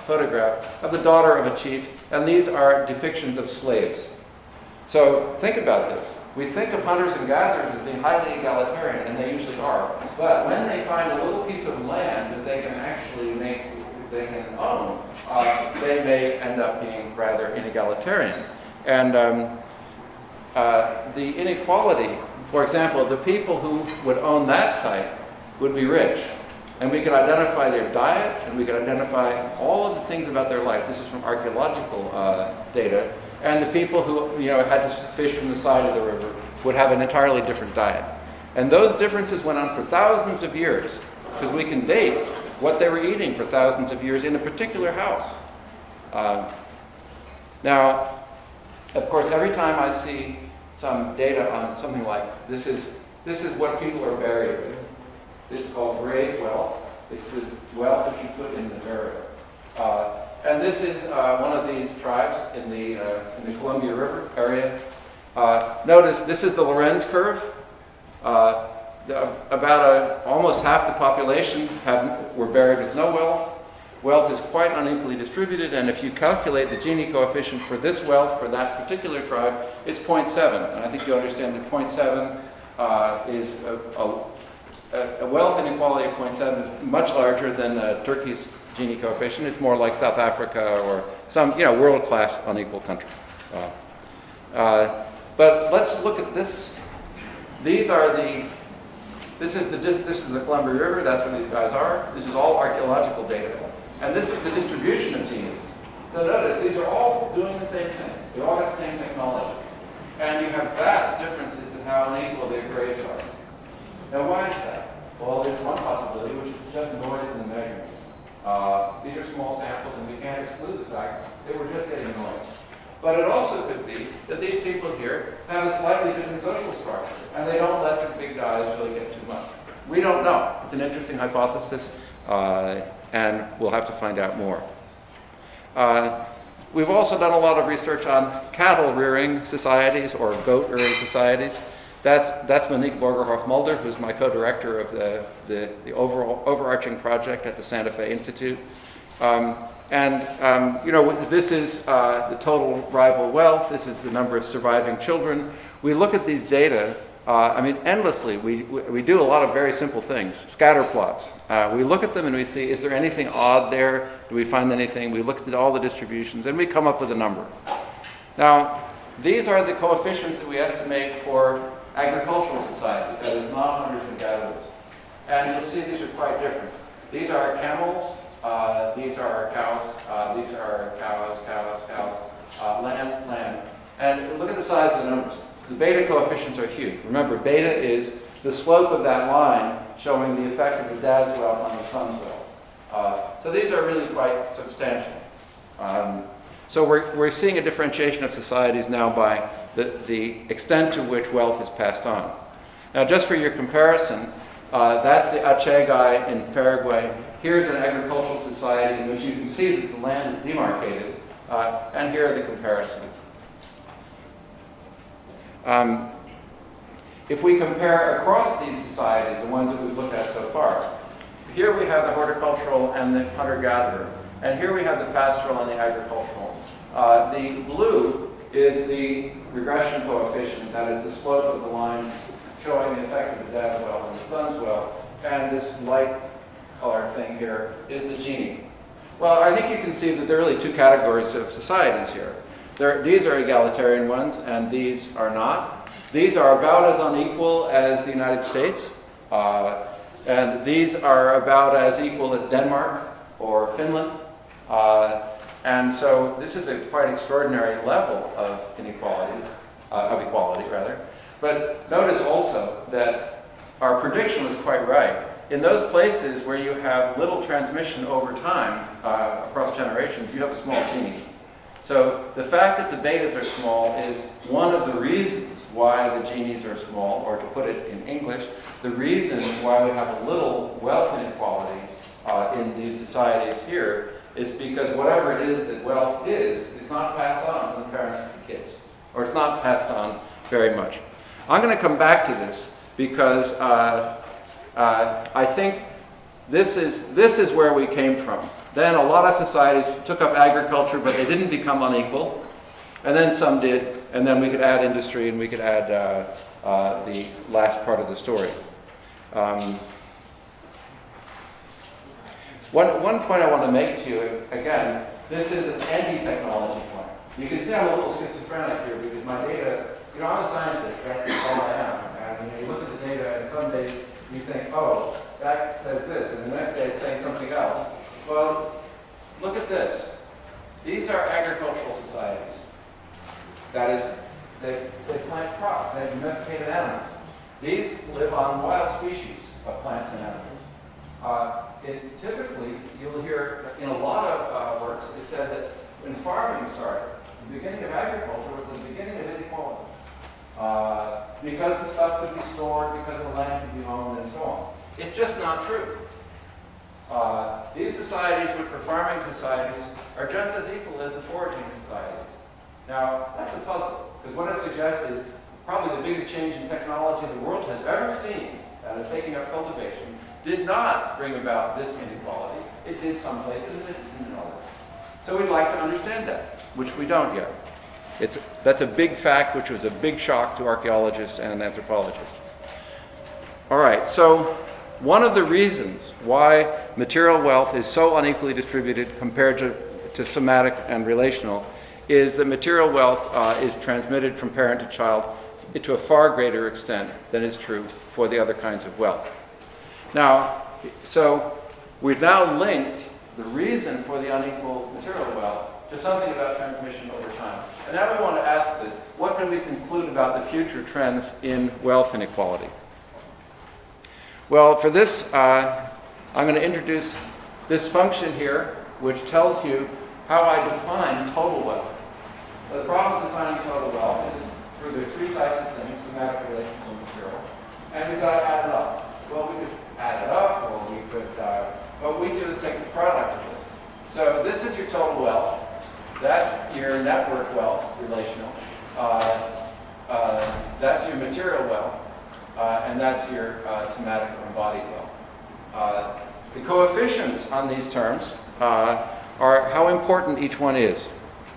photograph of the daughter of a chief, and these are depictions of slaves. So think about this. We think of hunters and gatherers as being highly egalitarian, and they usually are. But when they find a little piece of land that they can actually they can own, they may end up being rather inegalitarian. And the inequality, for example, the people who would own that site would be rich. And we could identify their diet, and we could identify all of the things about their life. This is from archaeological data. And the people who had to fish from the side of the river would have an entirely different diet. And those differences went on for thousands of years, because we can date what they were eating for thousands of years in a particular house. Now, of course, every time I see some data on something like this is what people are buried with. This is called grave wealth. This is wealth that you put in the burial. And this is one of these tribes in the Columbia River area. Notice this is the Lorenz curve. Almost half the population were buried with no wealth. Wealth is quite unequally distributed, and if you calculate the Gini coefficient for this wealth for that particular tribe, it's 0.7. And I think you understand that 0.7 is a wealth inequality of 0.7 is much larger than Turkey's Gini coefficient. It's more like South Africa or some world-class unequal country. But let's look at this. This is the Columbia River. That's where these guys are. This is all archaeological data. And this is the distribution of genes. So notice, these are all doing the same thing. They all have the same technology. And you have vast differences in how unequal their grades are. Now, why is that? Well, there's one possibility, which is just noise in the measurement. These are small samples, and we can't exclude the fact that we're just getting noise. But it also could be that these people here have a slightly different social structure, and they don't let the big guys really get too much. We don't know. It's an interesting hypothesis, and we'll have to find out more. We've also done a lot of research on cattle-rearing societies or goat-rearing societies. That's Monique Borgerhoff-Mulder, who's my co-director of the overall overarching project at the Santa Fe Institute. This is the total rival wealth. This is the number of surviving children. We look at these data, endlessly. We do a lot of very simple things, scatter plots. We look at them and we see, is there anything odd there? Do we find anything? We look at all the distributions and we come up with a number. Now, these are the coefficients that we estimate for agricultural societies, that is not hunters and gatherers. And you'll see these are quite different. These are camels, these are cows, these are cows, land. And look at the size of the numbers. The beta coefficients are huge. Remember, beta is the slope of that line showing the effect of the dad's wealth on the son's wealth. So these are really quite substantial. So we're seeing a differentiation of societies now by the extent to which wealth is passed on. Now, just for your comparison, that's the Aceh guy in Paraguay. Here's an agricultural society in which you can see that the land is demarcated, and here are the comparisons. If we compare across these societies, the ones that we've looked at so far, here we have the horticultural and the hunter-gatherer, and here we have the pastoral and the agricultural. The blue is the regression coefficient, that is the slope of the line showing the effect of the dad's wealth on the son's wealth, and this light color thing here is the Gini. Well, I think you can see that there are really two categories of societies here. These are egalitarian ones, and these are not. These are about as unequal as the United States, and these are about as equal as Denmark or Finland. And so this is a quite extraordinary level of inequality, equality rather. But notice also that our prediction was quite right. In those places where you have little transmission over time across generations, you have a small Gini. So the fact that the betas are small is one of the reasons why the Ginis are small, or to put it in English, the reason why we have a little wealth inequality in these societies here is because whatever it is that wealth is not passed on from the parents to the kids, or it's not passed on very much. I'm going to come back to this, because I think this is where we came from. Then a lot of societies took up agriculture, but they didn't become unequal. And then some did, and then we could add industry, and we could add the last part of the story. One point I want to make to you, again, this is an anti-technology point. You can see I'm a little schizophrenic here because my data, I'm a scientist, that's all I am. And you look at the data, and some days you think, oh, that says this, and the next day it's saying something else. Well, look at this. These are agricultural societies. That is, they plant crops, they have domesticated animals. These live on wild species of plants and animals. Typically, you'll hear in a lot of works, it said that when farming started, the beginning of agriculture was the beginning of inequality. Because the stuff could be stored, because the land could be owned, and so on. It's just not true. These societies, which were farming societies, are just as equal as the foraging societies. Now, that's a puzzle, because what it suggests is probably the biggest change in technology the world has ever seen, that is taking up cultivation, did not bring about this inequality. It did some places and it didn't in others. So we'd like to understand that, which we don't yet. That's a big fact, which was a big shock to archaeologists and anthropologists. All right, so one of the reasons why material wealth is so unequally distributed compared to somatic and relational is that material wealth is transmitted from parent to child to a far greater extent than is true for the other kinds of wealth. Now, so we've now linked the reason for the unequal material wealth to something about transmission over time. And now we want to ask this: what can we conclude about the future trends in wealth inequality? Well, for this, I'm going to introduce this function here, which tells you how I define total wealth. The problem with defining total wealth is through the three types of things: somatic, relational, and material. And we've got to add it up. Well, we could add it up, or we could, what we do is take the product of this. So this is your total wealth. That's your network wealth, relational. That's your material wealth. And that's your somatic or embodied wealth. The coefficients on these terms are how important each one is.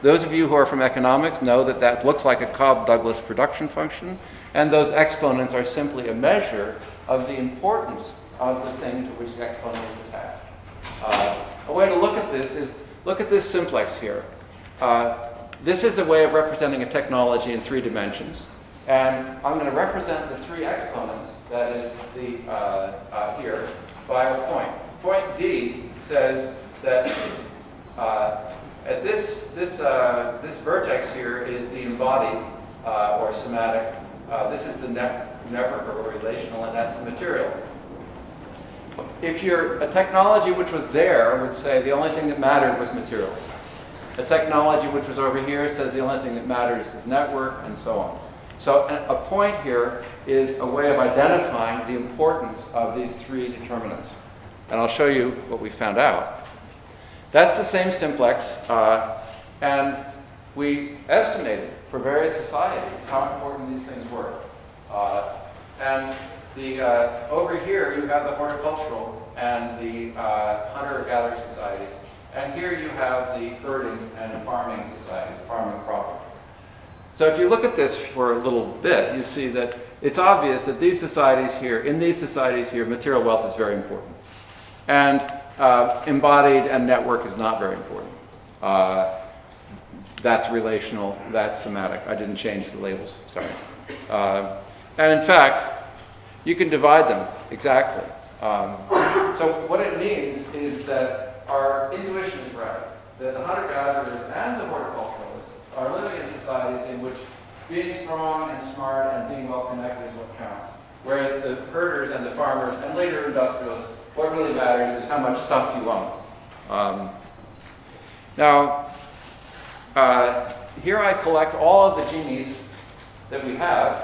Those of you who are from economics know that that looks like a Cobb-Douglas production function, and those exponents are simply a measure of the importance of the thing to which the exponent is attached. A way to look at this is, look at this simplex here. This is a way of representing a technology in 3 dimensions. And I'm going to represent the 3 exponents, that is the here, by a point. Point D says that it's, at this vertex here is the embodied or somatic. This is the network or relational, and that's the material. If you're a technology which was there would say the only thing that mattered was material. A technology which was over here says the only thing that matters is network, and so on. So a point here is a way of identifying the importance of these 3 determinants. And I'll show you what we found out. That's the same simplex, and we estimated for various societies how important these things were. And over here you have the horticultural and the hunter-gatherer societies. And here you have the herding and farming societies, farming proper. So if you look at this for a little bit, you see that it's obvious that these societies here, in these societies here, material wealth is very important. And embodied and network is not very important. That's relational, that's somatic. I didn't change the labels, sorry. And in fact, you can divide them exactly. So what it means is that our intuition is right, that the hunter-gatherers and the horticulturalists are living in societies in which being strong and smart and being well-connected is what counts. Whereas the herders and the farmers and later industrialists, what really matters is how much stuff you own. Now, here I collect all of the genies that we have.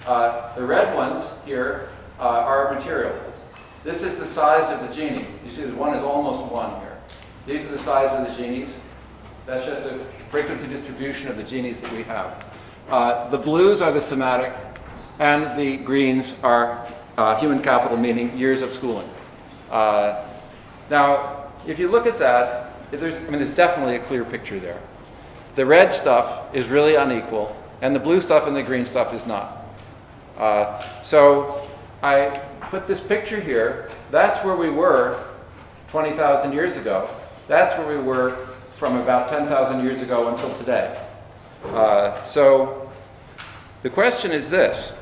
The red ones here are material. This is the size of the genie. You see, one is almost 1 here. These are the size of the genies. That's just a frequency distribution of the genies that we have. The blues are the somatic, and the greens are human capital, meaning years of schooling. Now, if you look at that, there's definitely a clear picture there. The red stuff is really unequal, and the blue stuff and the green stuff is not. So I put this picture here. That's where we were 20,000 years ago. That's where we were from about 10,000 years ago until today. So the question is this.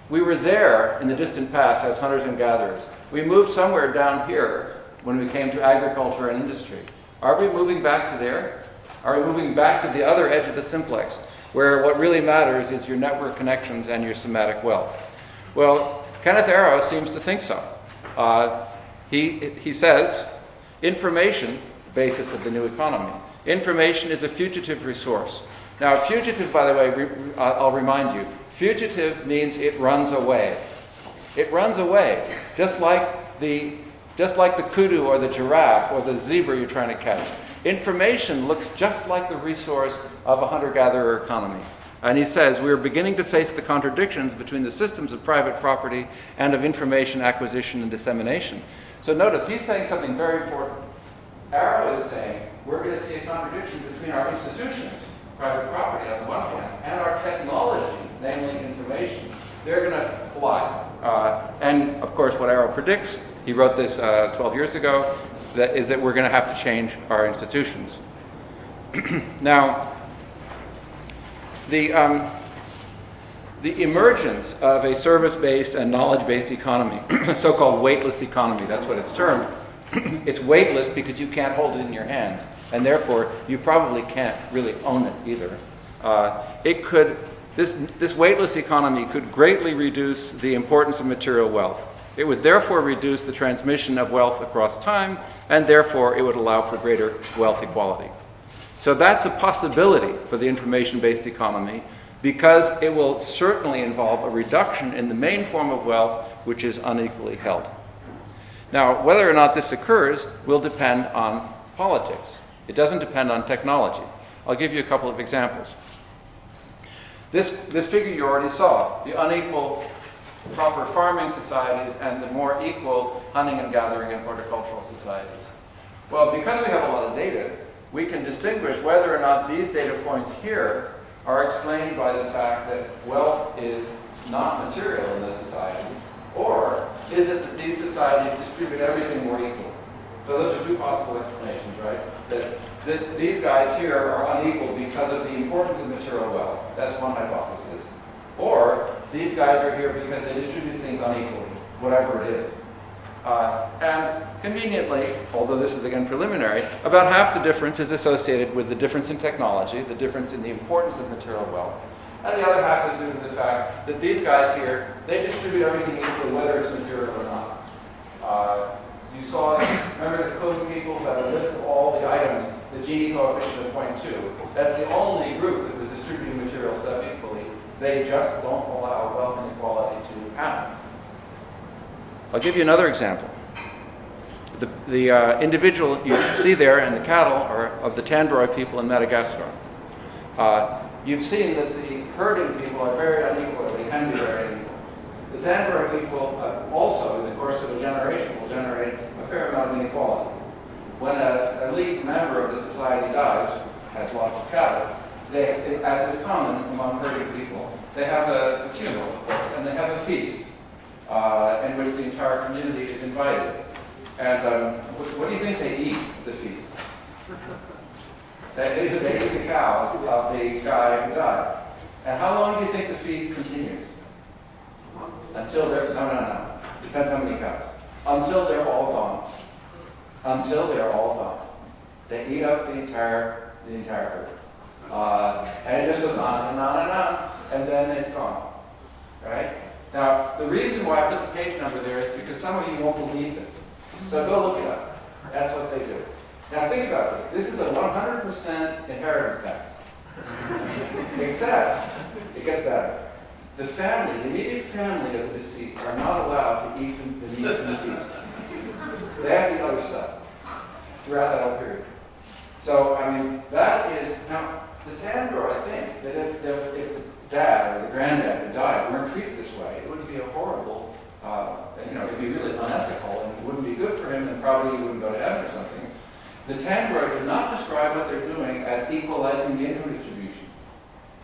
We were there in the distant past as hunters and gatherers. We moved somewhere down here when we came to agriculture and industry. Are we moving back to there? Are we moving back to the other edge of the simplex, where what really matters is your network connections and your somatic wealth? Well, Kenneth Arrow seems to think so. He says, information, the basis of the new economy, information is a fugitive resource. Now, fugitive, by the way, I'll remind you, fugitive means it runs away. It runs away, just like the kudu or the giraffe or the zebra you're trying to catch. Information looks just like the resource of a hunter-gatherer economy. And he says, we are beginning to face the contradictions between the systems of private property and of information acquisition and dissemination. So notice, he's saying something very important. Arrow is saying, we're going to see a contradiction between our institutions, private property on the one hand, and our technology, namely information. They're going to collide. And of course, what Arrow predicts, he wrote this 12 years ago, is that we're going to have to change our institutions. Now, the emergence of a service-based and knowledge-based economy, a so-called weightless economy, that's what it's termed. It's weightless because you can't hold it in your hands, and therefore you probably can't really own it either. This weightless economy could greatly reduce the importance of material wealth. It would therefore reduce the transmission of wealth across time, and therefore it would allow for greater wealth equality. So that's a possibility for the information-based economy, because it will certainly involve a reduction in the main form of wealth, which is unequally held. Now, whether or not this occurs will depend on politics. It doesn't depend on technology. I'll give you a couple of examples. This figure you already saw, the unequal proper farming societies and the more equal hunting and gathering and horticultural societies. Well, because we have a lot of data, we can distinguish whether or not these data points here are explained by the fact that wealth is not material in those societies, or is it that these societies distribute everything more equally? So those are two possible explanations, right? That these guys here are unequal because of the importance of material wealth. That's one hypothesis. Or these guys are here because they distribute things unequally, whatever it is. And conveniently, although this is again preliminary, about half the difference is associated with the difference in technology, the difference in the importance of material wealth. And the other half is due to the fact that these guys here, they distribute everything equally, whether it's material or not. You saw, remember the code people that a list of all the items, the Gini coefficient of 0.2. That's the only group that was distributing material stuff equally. They just don't allow wealth inequality to happen. I'll give you another example. The individual you see there and the cattle are of the Tandroy people in Madagascar. You've seen that the herding people are very unequal. They can be very unequal. The Tandroy people also, in the course of a generation, will generate a fair amount of inequality. When a elite member of the society dies, has lots of cattle, they, as is common among herding people, they have a funeral, of course, and they have a feast in which the entire community is invited. And what do you think they eat at the feast? They eat the cows of the guy who died. And how long do you think the feast continues? Until they're, no. Depends how many cows. Until they're all gone. Until they're all gone. They eat up the entire herd. And it just goes on and on and on, and then it's gone. Right? Now, the reason why I put the page number there is because some of you won't believe this. So go look it up. That's what they do. Now think about this. This is a 100% inheritance tax. Except, it gets better. The family, the immediate family of the deceased are not allowed to eat the meat of the feast. They have to eat other stuff throughout that whole period. So, I mean, that is, now, the Tandor, I think, that if the dad or the granddad who died weren't treated this way, it would be a horrible, it'd be really unethical and it wouldn't be good for him and probably he wouldn't go to heaven or something. The Tangroid do not describe what they're doing as equalizing the income distribution.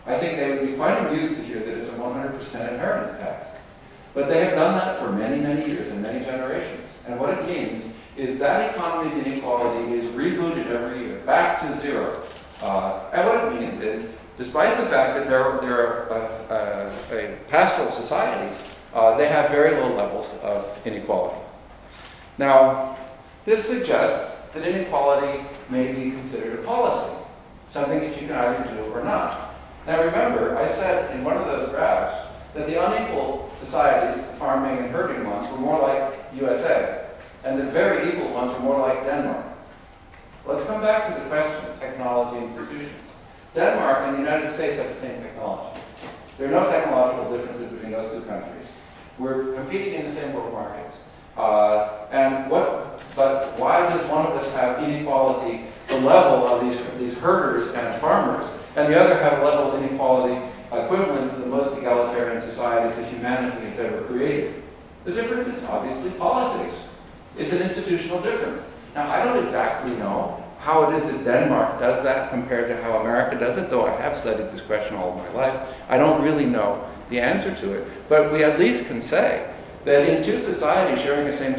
I think they would be quite amused to hear that it's a 100% inheritance tax. But they have done that for many, many years and many generations. And what it means is that economy's inequality is rebooted every year, back to zero. And what it means is, despite the fact that they're a pastoral society, they have very low levels of inequality. Now, this suggests that inequality may be considered a policy, something that you can either do or not. Now remember, I said in one of those graphs that the unequal societies, the farming and herding ones, were more like USA, and the very equal ones were more like Denmark. Let's come back to the question of technology institutions. Denmark and the United States have the same technology. There are no technological differences between those two countries. We're competing in the same world markets. But why does one of us have inequality, the level of these herders and farmers, and the other have a level of inequality equivalent to the most egalitarian societies that humanity has ever created? The difference is obviously politics. It's an institutional difference. Now, I don't exactly know how it is that Denmark does that compared to how America does it, though I have studied this question all of my life. I don't really know the answer to it. But we at least can say that in two societies sharing the same